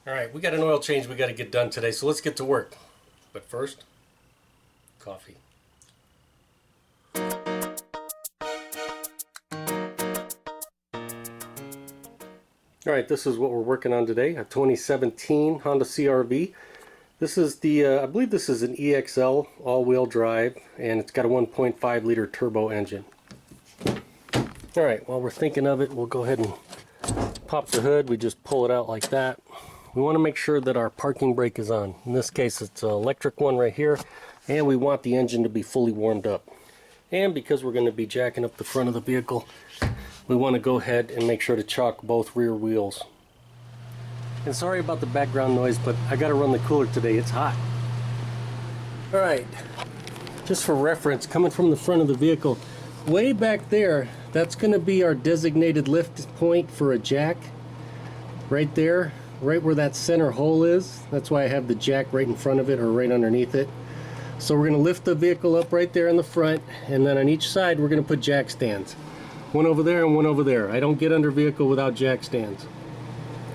Alright, we got an oil change we got to get done today, so let's get to work. But first, coffee. Alright, this is what we're working on today, a 2017 Honda CR-V. This is the, I believe this is an EX-L all-wheel drive, and it's got a 1.5 liter turbo engine. Alright, while we're thinking of it, we'll go ahead and pop the hood. We just pull it out like that. We want to make sure that our parking brake is on. In this case, it's an electric one right here, and we want the engine to be fully warmed up. And because we're going to be jacking up the front of the vehicle, we want to go ahead and make sure to chock both rear wheels. And sorry about the background noise, but I got to run the cooler today. It's hot. Alright, just for reference, coming from the front of the vehicle, way back there, that's going to be our designated lift point for a jack. Right there, right where that center hole is. That's why I have the jack right in front of it or right underneath it. So we're going to lift the vehicle up right there in the front, and then on each side we're going to put jack stands. One over there and one over there. I don't get under vehicle without jack stands.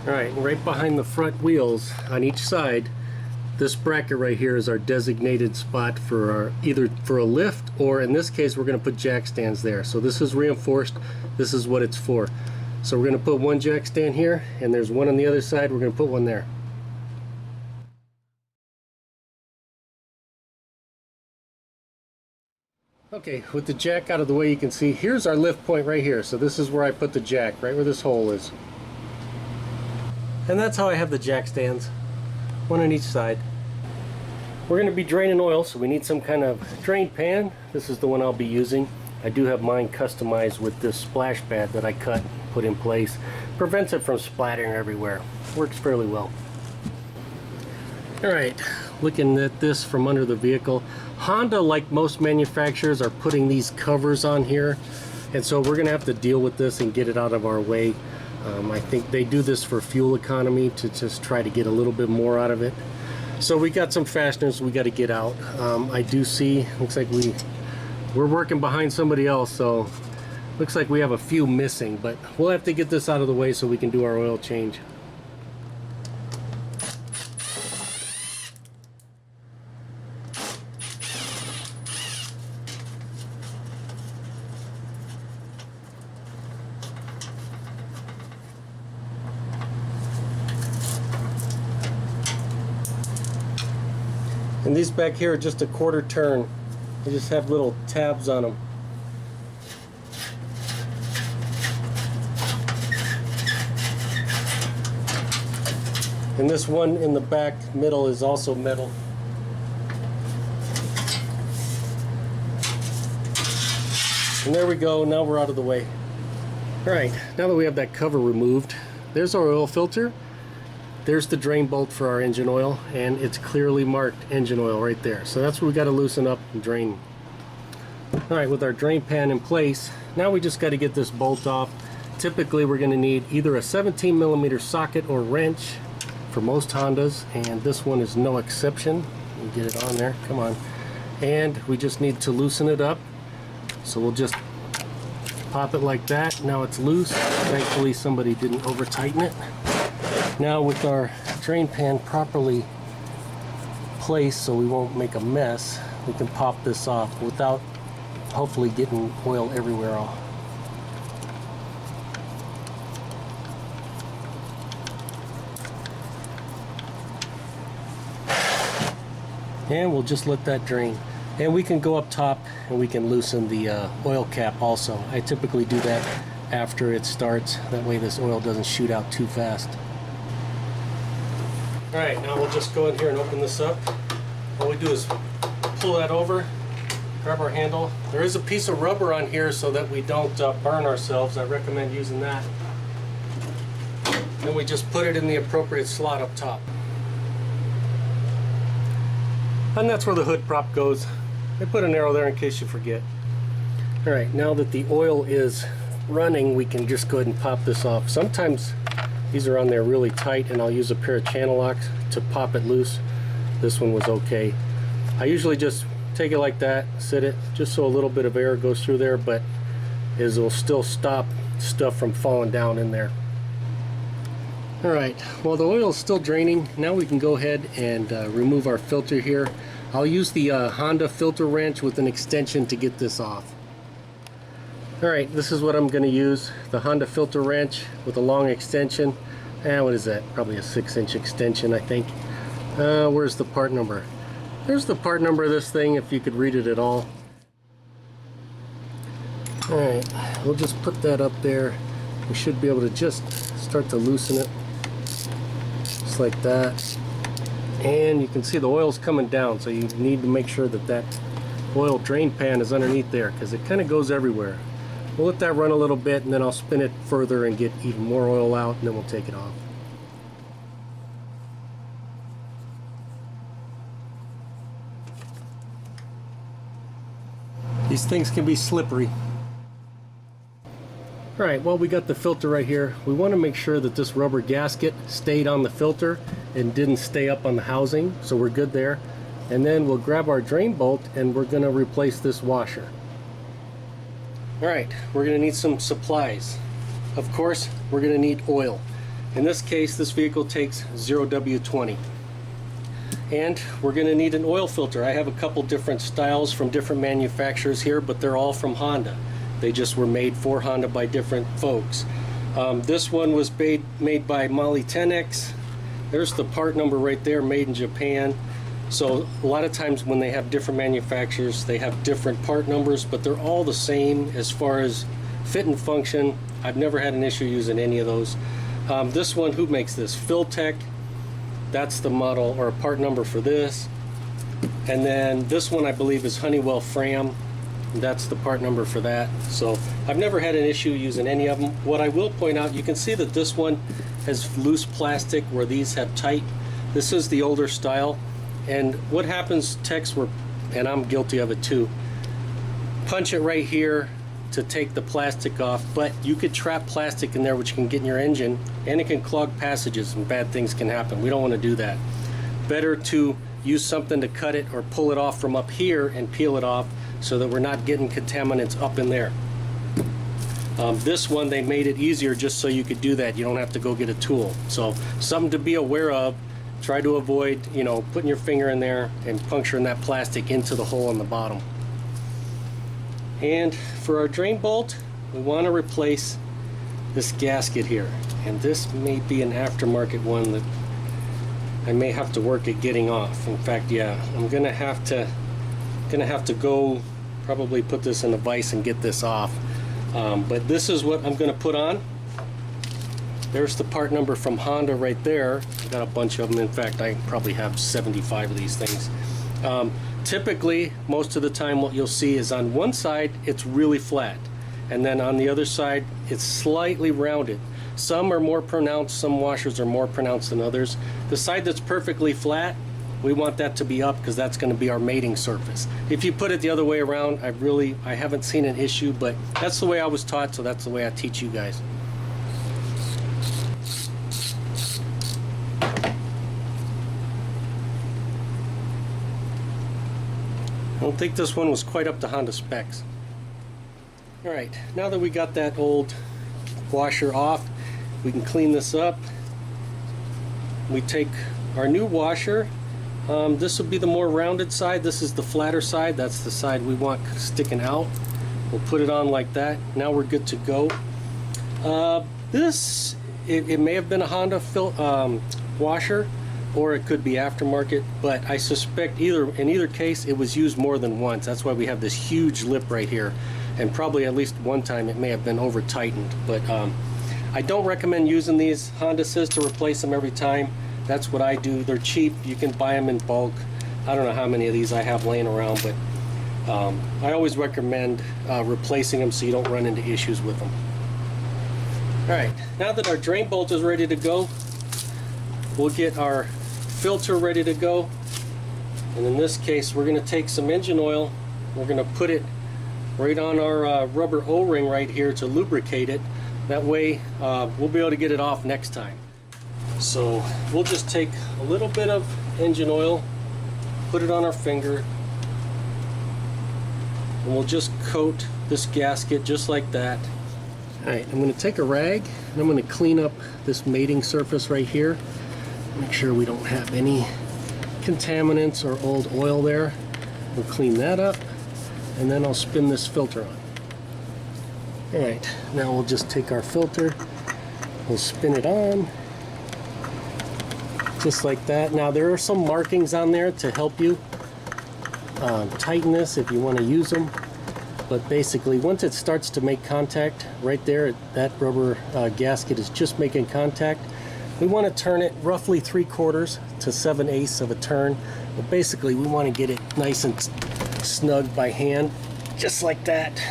Alright, right behind the front wheels on each side, this bracket right here is our designated spot for our, either for a lift, or in this case we're going to put jack stands there. So this is reinforced. This is what it's for. So we're going to put one jack stand here, and there's one on the other side. We're going to put one there. Okay, with the jack out of the way, you can see here's our lift point right here. So this is where I put the jack, right where this hole is. And that's how I have the jack stands, one on each side. We're going to be draining oil, so we need some kind of drain pan. This is the one I'll be using. I do have mine customized with this splash pad that I cut, put in place. Prevents it from splattering everywhere. Works fairly well. Alright, looking at this from under the vehicle. Honda, like most manufacturers, are putting these covers on here. And so we're going to have to deal with this and get it out of our way. I think they do this for fuel economy, to just try to get a little bit more out of it. So we got some fasteners we got to get out. I do see, looks like we're working behind somebody else, so looks like we have a few missing, but we'll have to get this out of the way so we can do our oil change. And these back here are just a quarter turn. They just have little tabs on them. And this one in the back middle is also metal. And there we go, now we're out of the way. Alright, now that we have that cover removed, there's our oil filter. There's the drain bolt for our engine oil, and it's clearly marked engine oil right there. So that's what we got to loosen up and drain. Alright, with our drain pan in place, now we just got to get this bolt off. Typically we're going to need either a 17mm socket or wrench for most Hondas, and this one is no exception. You get it on there, come on. And we just need to loosen it up. So we'll just pop it like that. Now it's loose. Thankfully somebody didn't over tighten it. Now with our drain pan properly placed so we won't make a mess, we can pop this off without hopefully getting oil everywhere. And we'll just let that drain. And we can go up top and we can loosen the oil cap also. I typically do that after it starts. That way this oil doesn't shoot out too fast. Alright, now we'll just go in here and open this up. All we do is pull that over, grab our handle. There is a piece of rubber on here so that we don't burn ourselves. I recommend using that. Then we just put it in the appropriate slot up top. And that's where the hood prop goes. I put an arrow there in case you forget. Alright, now that the oil is running, we can just go ahead and pop this off. Sometimes these are on there really tight, and I'll use a pair of channel locks to pop it loose. This one was okay. I usually just take it like that, sit it, just so a little bit of air goes through there, but it will still stop stuff from falling down in there. Alright, well the oil is still draining. Now we can go ahead and remove our filter here. I'll use the Honda filter wrench with an extension to get this off. Alright, this is what I'm going to use. The Honda filter wrench with a long extension. What is that? Probably a 6-inch extension, I think. Where's the part number? There's the part number of this thing, if you could read it at all. Alright, we'll just put that up there. We should be able to just start to loosen it. Just like that. And you can see the oil's coming down, so you need to make sure that that oil drain pan is underneath there, because it kind of goes everywhere. We'll let that run a little bit, and then I'll spin it further and get even more oil out, and then we'll take it off. These things can be slippery. Alright, well, we got the filter right here. We want to make sure that this rubber gasket stayed on the filter and didn't stay up on the housing, so we're good there. And then we'll grab our drain bolt and we're going to replace this washer. Alright, we're going to need some supplies. Of course, we're going to need oil. In this case, this vehicle takes 0W20. And we're going to need an oil filter. I have a couple different styles from different manufacturers here, but they're all from Honda. They just were made for Honda by different folks. This one was made by Molly 10X. There's the part number right there, made in Japan. So a lot of times when they have different manufacturers, they have different part numbers, but they're all the same as far as fit and function. I've never had an issue using any of those. This one, who makes this? Filtech. That's the model or part number for this. And then this one, I believe, is Honeywell Fram. That's the part number for that. So I've never had an issue using any of them. What I will point out, you can see that this one has loose plastic where these have tight. This is the older style. And what happens, techs were, and I'm guilty of it too, punch it right here to take the plastic off, but you could trap plastic in there which can get in your engine, and it can clog passages and bad things can happen. We don't want to do that. Better to use something to cut it or pull it off from up here and peel it off so that we're not getting contaminants up in there. This one, they made it easier just so you could do that. You don't have to go get a tool. So something to be aware of. Try to avoid, you know, putting your finger in there and puncturing that plastic into the hole in the bottom. And for our drain bolt, we want to replace this gasket here. And this may be an aftermarket one that I may have to work at getting off. In fact, yeah, I'm gonna have to go probably put this in a vise and get this off. But this is what I'm gonna put on. There's the part number from Honda right there. I got a bunch of them. In fact, I probably have 75 of these things. Typically, most of the time what you'll see is on one side it's really flat, and then on the other side it's slightly rounded. Some are more pronounced, some washers are more pronounced than others. The side that's perfectly flat, we want that to be up because that's going to be our mating surface. If you put it the other way around, I haven't seen an issue, but that's the way I was taught, so that's the way I teach you guys. I don't think this one was quite up to Honda specs. Alright, now that we got that old washer off, we can clean this up. We take our new washer. This will be the more rounded side. This is the flatter side. That's the side we want sticking out. We'll put it on like that. Now we're good to go. It may have been a Honda washer, or it could be aftermarket, but I suspect in either case it was used more than once. That's why we have this huge lip right here, and probably at least one time it may have been over tightened. But I don't recommend using these. Honda says to replace them every time. That's what I do. They're cheap. You can buy them in bulk. I don't know how many of these I have laying around, but I always recommend replacing them so you don't run into issues with them. Alright, now that our drain bolt is ready to go, we'll get our filter ready to go. And in this case, we're going to take some engine oil. We're going to put it right on our rubber O-ring right here to lubricate it. That way we'll be able to get it off next time. So we'll just take a little bit of engine oil, put it on our finger, and we'll just coat this gasket just like that. Alright, I'm going to take a rag and I'm going to clean up this mating surface right here. Make sure we don't have any contaminants or old oil there. We'll clean that up and then I'll spin this filter on. Alright, now we'll just take our filter, we'll spin it on, just like that. Now there are some markings on there to help you tighten this if you want to use them. But basically, once it starts to make contact, right there, that rubber gasket is just making contact. We want to turn it roughly 3/4 to 7/8 of a turn. But basically, we want to get it nice and snug by hand, just like that.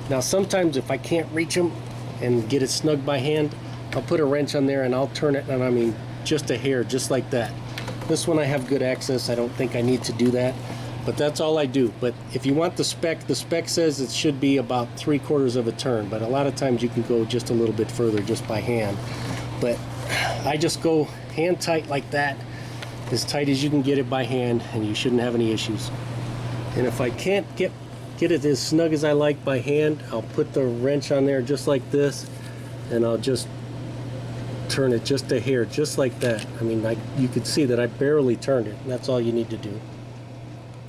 Now, sometimes if I can't reach them and get it snug by hand, I'll put a wrench on there and I'll turn it, and I mean, just a hair, just like that. This one I have good access. I don't think I need to do that. But that's all I do. But if you want the spec says it should be about 3/4 of a turn, but a lot of times you can go just a little bit further just by hand. But I just go hand tight like that, as tight as you can get it by hand, and you shouldn't have any issues. And if I can't get it as snug as I like by hand, I'll put the wrench on there just like this, and I'll just turn it just a hair, just like that. I mean, you could see that I barely turned it, and that's all you need to do.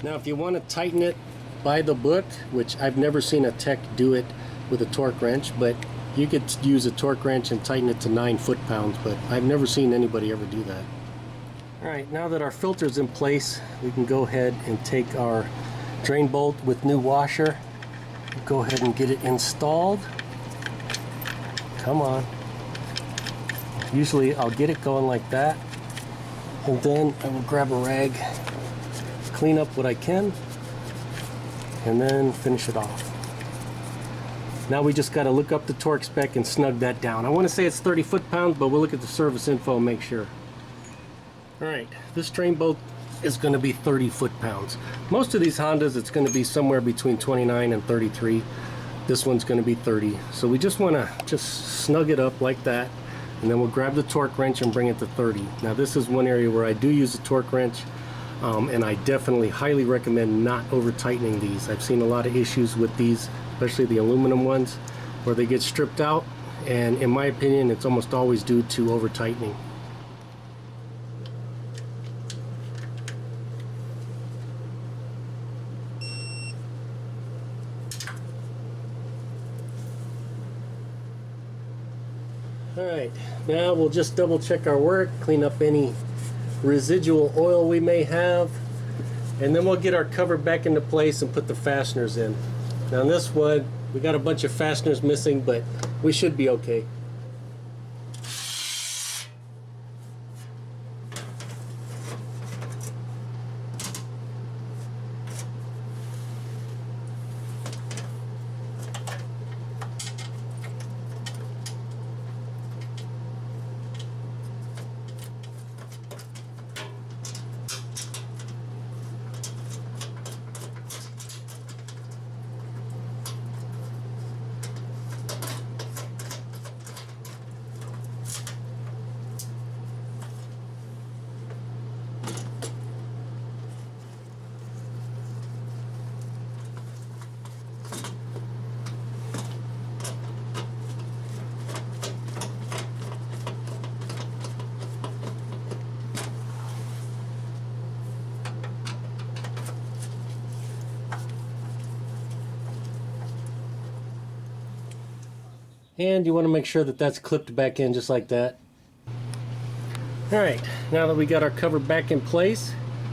Now if you want to tighten it by the book, which I've never seen a tech do it with a torque wrench, but you could use a torque wrench and tighten it to 9 foot-pounds, but I've never seen anybody ever do that. Alright, now that our filter's in place, we can go ahead and take our drain bolt with new washer, go ahead and get it installed. Come on. Usually I'll get it going like that, and then I will grab a rag, clean up what I can, and then finish it off. Now we just got to look up the torque spec and snug that down. I want to say it's 30 foot-pounds, but we'll look at the service info and make sure. Alright, this drain bolt is going to be 30 foot-pounds. Most of these Hondas, it's going to be somewhere between 29 and 33. This one's going to be 30. So we just want to just snug it up like that, and then we'll grab the torque wrench and bring it to 30. Now this is one area where I do use a torque wrench. And I definitely highly recommend not over tightening these. I've seen a lot of issues with these, especially the aluminum ones, where they get stripped out, and in my opinion it's almost always due to over tightening. Alright, now we'll just double check our work, clean up any residual oil we may have, and then we'll get our cover back into place and put the fasteners in. Now on this one, we got a bunch of fasteners missing, but we should be okay. And you want to make sure that that's clipped back in just like that. Alright, now that we got our cover back in place,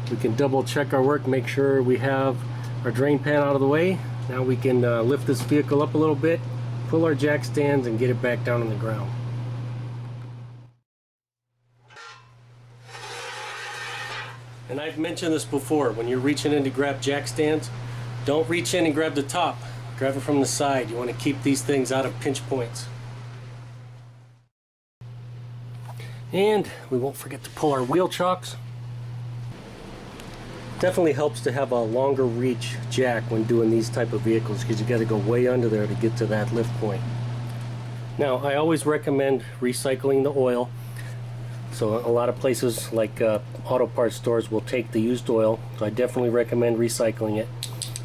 we can double check our work, make sure we have our drain pan out of the way. Now we can lift this vehicle up a little bit, pull our jack stands, and get it back down on the ground. And I've mentioned this before, when you're reaching in to grab jack stands, don't reach in and grab the top. Grab it from the side. You want to keep these things out of pinch points. And we won't forget to pull our wheel chocks. Definitely helps to have a longer reach jack when doing these type of vehicles, because you got to go way under there to get to that lift point. Now I always recommend recycling the oil. So a lot of places like auto parts stores will take the used oil, so I definitely recommend recycling it.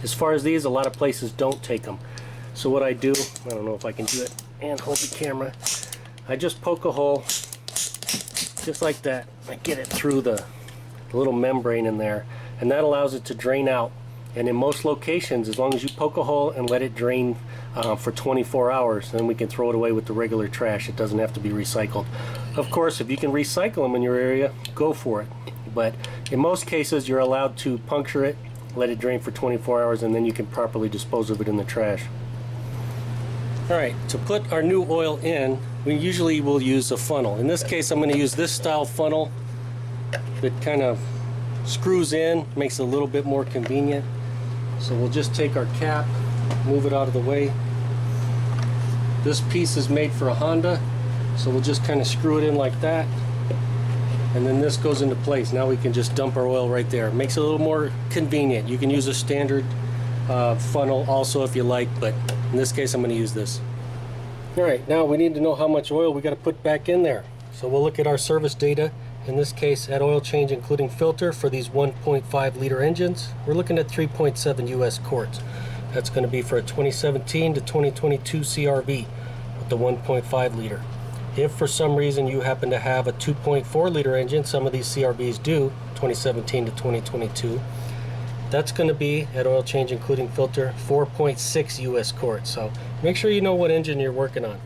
As far as these, a lot of places don't take them. So what I do, I don't know if I can do it and hold the camera. I just poke a hole just like that. I get it through the little membrane in there, and that allows it to drain out. And in most locations, as long as you poke a hole and let it drain for 24 hours, then we can throw it away with the regular trash. It doesn't have to be recycled. Of course, if you can recycle them in your area, go for it. But in most cases, you're allowed to puncture it, let it drain for 24 hours, and then you can properly dispose of it in the trash. Alright, to put our new oil in, we usually will use a funnel. In this case, I'm going to use this style funnel that kind of screws in, makes it a little bit more convenient. So we'll just take our cap, move it out of the way. This piece is made for a Honda, so we'll just kind of screw it in like that, and then this goes into place. Now we can just dump our oil right there. It makes it a little more convenient. You can use a standard funnel also if you like, but in this case I'm going to use this. Alright, now we need to know how much oil we got to put back in there. So we'll look at our service data. In this case, at oil change including filter for these 1.5 liter engines, we're looking at 3.7 US quarts. That's going to be for a 2017 to 2022 CR-V with the 1.5 liter. If for some reason you happen to have a 2.4 liter engine, some of these CR-Vs do, 2017 to 2022, that's going to be, at oil change including filter, 4.6 US quarts. So make sure you know what engine you're working on.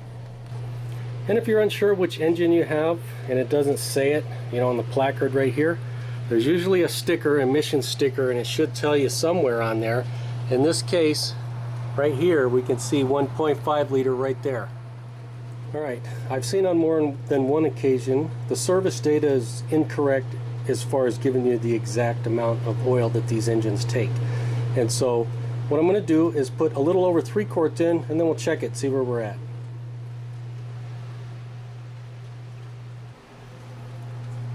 And if you're unsure which engine you have and it doesn't say it, you know, on the placard right here, there's usually a sticker, emission sticker, and it should tell you somewhere on there. In this case, right here, we can see 1.5 liter right there. Alright, I've seen on more than one occasion, the service data is incorrect as far as giving you the exact amount of oil that these engines take. And so, what I'm going to do is put a little over 3 quarts in, and then we'll check it, see where we're at.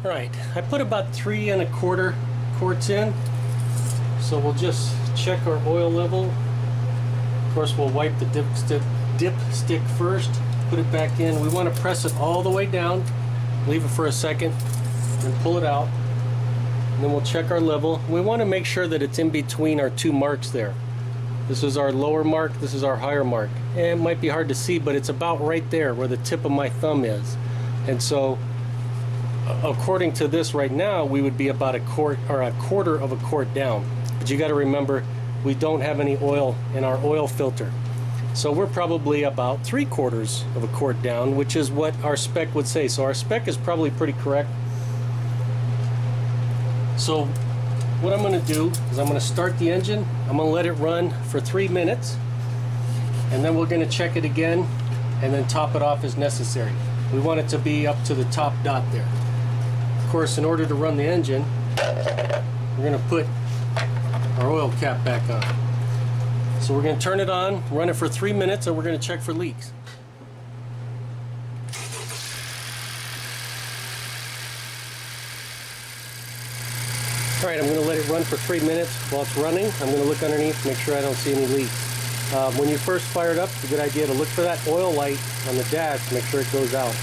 Alright, I put about 3 1/4 quarts in, so we'll just check our oil level. Of course, we'll wipe the dipstick first, put it back in. We want to press it all the way down, leave it for a second, and pull it out. And then we'll check our level. We want to make sure that it's in between our 2 marks there. This is our lower mark, this is our higher mark. And it might be hard to see, but it's about right there where the tip of my thumb is. And so, according to this right now, we would be about a quarter of a quart down. But you got to remember, we don't have any oil in our oil filter. So we're probably about 3/4 of a quart down, which is what our spec would say. So our spec is probably pretty correct. So what I'm going to do is I'm going to start the engine. I'm going to let it run for 3 minutes, and then we're going to check it again and then top it off as necessary. We want it to be up to the top dot there. Of course, in order to run the engine, we're going to put our oil cap back on. So we're going to turn it on, run it for 3 minutes, and we're going to check for leaks. Alright, I'm going to let it run for 3 minutes. While it's running, I'm going to look underneath, make sure I don't see any leaks. When you first fire it up, it's a good idea to look for that oil light on the dash to make sure it goes out.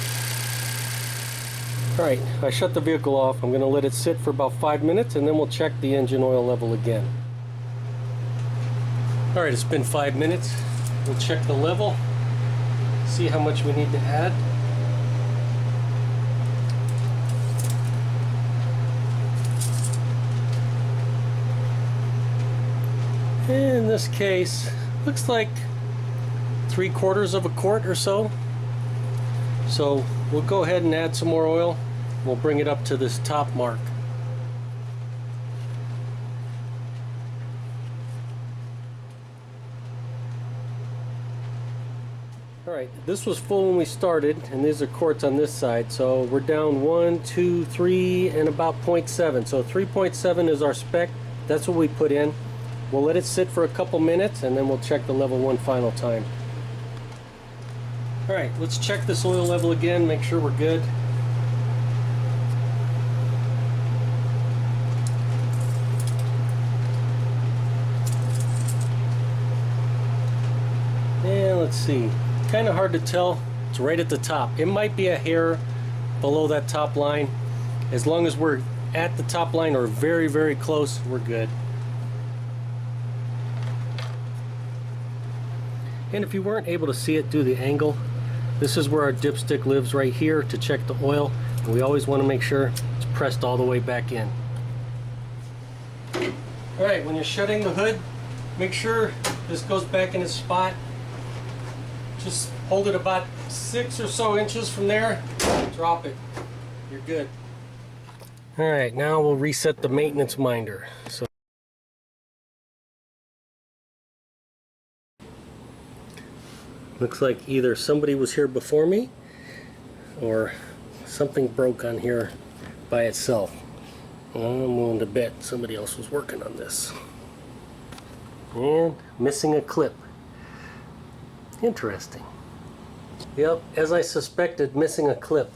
Alright, I shut the vehicle off. I'm going to let it sit for about 5 minutes, and then we'll check the engine oil level again. Alright, it's been 5 minutes. We'll check the level, see how much we need to add. In this case, looks like 3/4 of a quart or so. So we'll go ahead and add some more oil. We'll bring it up to this top mark. Alright, this was full when we started, and these are quarts on this side, so we're down 1, 2, 3, and about 0.7. So 3.7 is our spec. That's what we put in. We'll let it sit for a couple minutes, and then we'll check the level one final time. Alright, let's check this oil level again, make sure we're good. And let's see, kind of hard to tell. It's right at the top. It might be a hair below that top line. As long as we're at the top line or very, very close, we're good. And if you weren't able to see it due to the angle, This is where our dipstick lives, right here, to check the oil. And we always want to make sure it's pressed all the way back in. Alright, when you're shutting the hood, make sure this goes back in its spot. Just hold it about 6 or so inches from there, drop it. You're good. Alright, now we'll reset the maintenance minder. So looks like either somebody was here before me or something broke on here by itself. I'm willing to bet somebody else was working on this. And missing a clip. Interesting. Yep, as I suspected, missing a clip.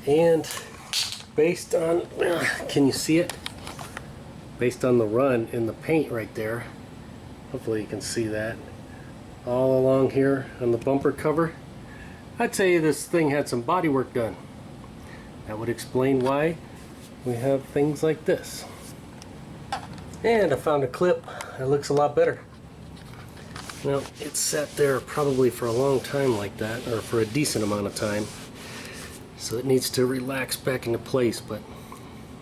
And based on, can you see it? Based on the run in the paint right there, hopefully you can see that, all along here on the bumper cover, I'd say this thing had some body work done. That would explain why we have things like this. And I found a clip that looks a lot better. Now, it sat there probably for a long time like that, or for a decent amount of time, so it needs to relax back into place, but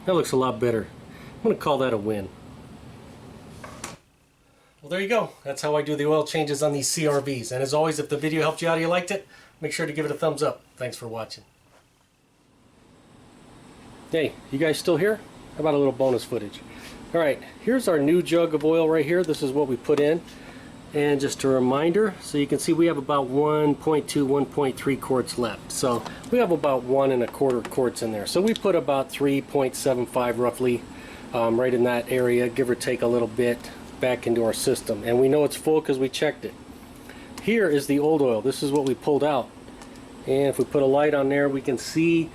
that looks a lot better. I'm going to call that a win. Well, there you go. That's how I do the oil changes on these CR-Vs. And as always, if the video helped you out or you liked it, make sure to give it a thumbs up. Thanks for watching. Hey, you guys still here? How about a little bonus footage? Alright, here's our new jug of oil right here. This is what we put in. And just a reminder, so you can see we have about 1.2, 1.3 quarts left. So we have about 1 1/4 quarts in there. So we put about 3.75 roughly, right in that area, give or take a little bit, back into our system. And we know it's full because we checked it. Here is the old oil. This is what we pulled out. And if we put a light on there, we can see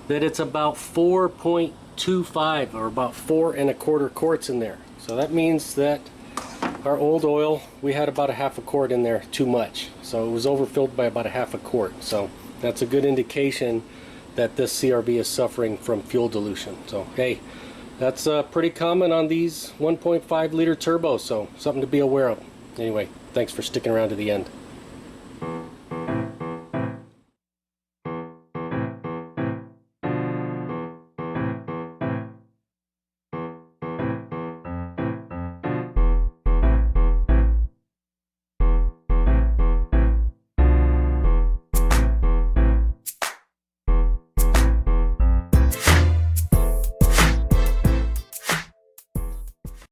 that it's about 4.25, or about 4 1/4 quarts in there. So that means that our old oil, we had about a 1/2 quart in there too much. So it was overfilled by about a 1/2 quart. So that's a good indication that this CR-V is suffering from fuel dilution. So hey, that's pretty common on these 1.5 liter turbos, so something to be aware of. Anyway, thanks for sticking around to the end.